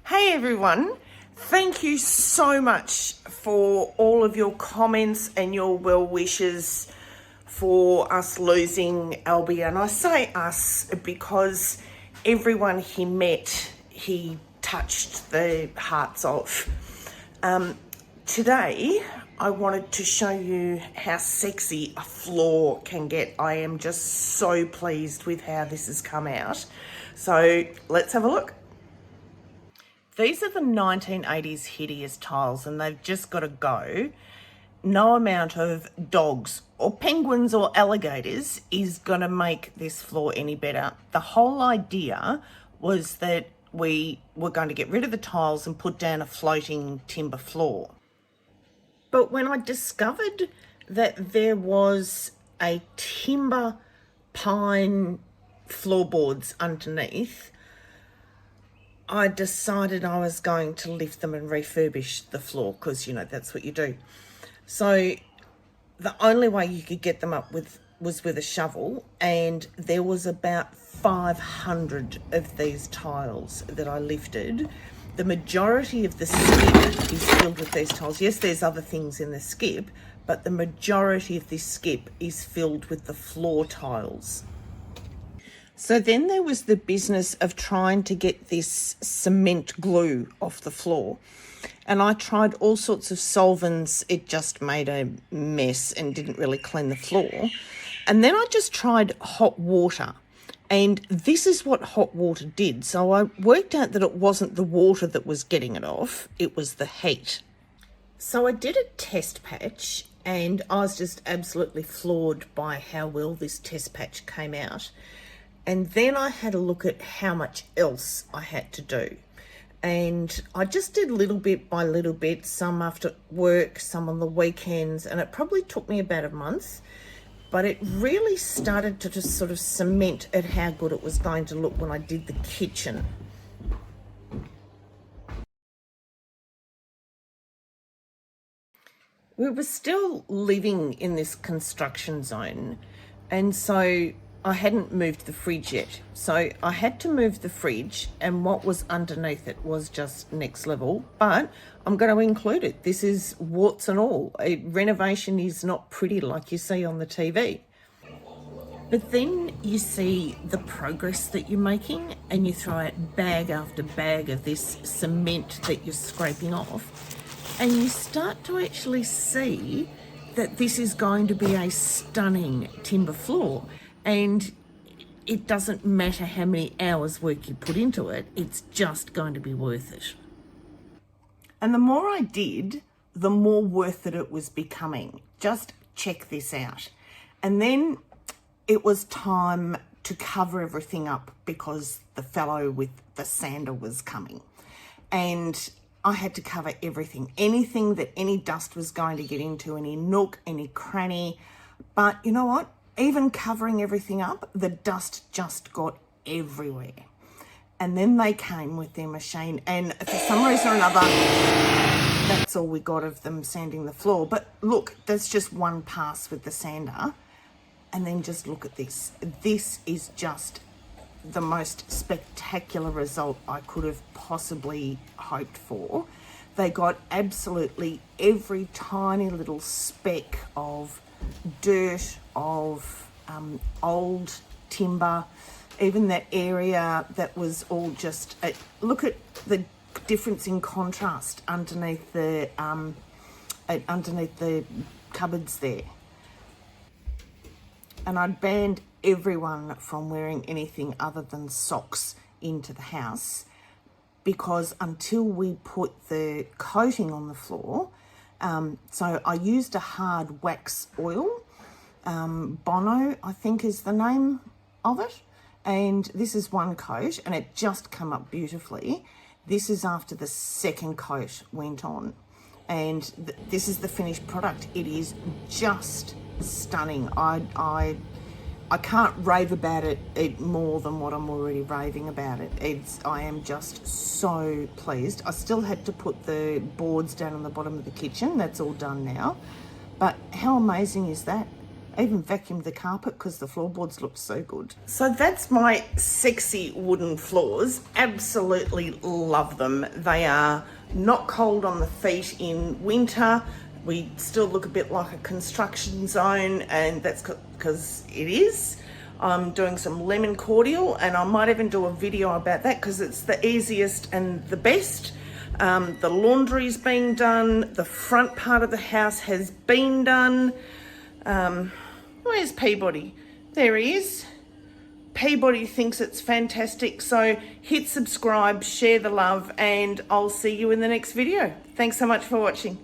Hey everyone, thank you so much for all of your comments and your well wishes for us losing Albie. And I say us because everyone he met, he touched the hearts of. Today, I wanted to show you how sexy a floor can get. I am just so pleased with how this has come out. So let's have a look. These are the 1980s hideous tiles and they've just got to go. No amount of dogs or penguins or alligators is going to make this floor any better. The whole idea was that we were going to get rid of the tiles and put down a floating timber floor. But when I discovered that there was a timber pine floorboards underneath, I decided I was going to lift them and refurbish the floor because, you know, that's what you do. So the only way you could get them up was with a shovel, and there was about 500 of these tiles that I lifted. The majority of the skip is filled with these tiles. Yes, there's other things in the skip, but the majority of this skip is filled with the floor tiles. So then there was the business of trying to get this cement glue off the floor. And I tried all sorts of solvents. It just made a mess and didn't really clean the floor. And then I just tried hot water. And this is what hot water did. So I worked out that it wasn't the water that was getting it off, it was the heat. So I did a test patch and I was just absolutely floored by how well this test patch came out. And then I had a look at how much else I had to do. And I just did little bit by little bit, some after work, some on the weekends, and it probably took me about a month. But it really started to just sort of cement at how good it was going to look when I did the kitchen. We were still living in this construction zone, and so I hadn't moved the fridge yet. So I had to move the fridge, and what was underneath it was just next level, but I'm going to include it. This is warts and all. Renovation is not pretty like you see on the TV. But then you see the progress that you're making and you throw out bag after bag of this cement that you're scraping off, and you start to actually see that this is going to be a stunning timber floor. And it doesn't matter how many hours work you put into it, it's just going to be worth it. And the more I did, the more worth it was becoming. Just check this out. And then it was time to cover everything up because the fellow with the sander was coming. And I had to cover everything, anything that any dust was going to get into, any nook, any cranny. But you know what? Even covering everything up, the dust just got everywhere. And then they came with their machine, and for some reason or another, that's all we got of them sanding the floor. But look, that's just one pass with the sander. And then just look at this. This is just the most spectacular result I could have possibly hoped for. They got absolutely every tiny little speck of dirt, of old timber, even that area that was all just look at the difference in contrast underneath the cupboards there. And I'd banned everyone from wearing anything other than socks into the house, because until we put the coating on the floor, so I used a hard wax oil, Bono I think is the name of it, and this is one coat and it just come up beautifully. This is after the second coat went on, and this is the finished product. It is just stunning. I can't rave about it more than what I'm already raving about it. I am just so pleased. I still had to put the boards down on the bottom of the kitchen. That's all done now. But how amazing is that? I even vacuumed the carpet because the floorboards looked so good. So that's my sexy wooden floors. Absolutely love them. They are not cold on the feet in winter. We still look a bit like a construction zone, and that's because it is. I'm doing some lemon cordial, and I might even do a video about that because it's the easiest and the best. The laundry's being done. The front part of the house has been done. Where's Peabody? There he is. Peabody thinks it's fantastic. So hit subscribe, share the love, and I'll see you in the next video. Thanks so much for watching.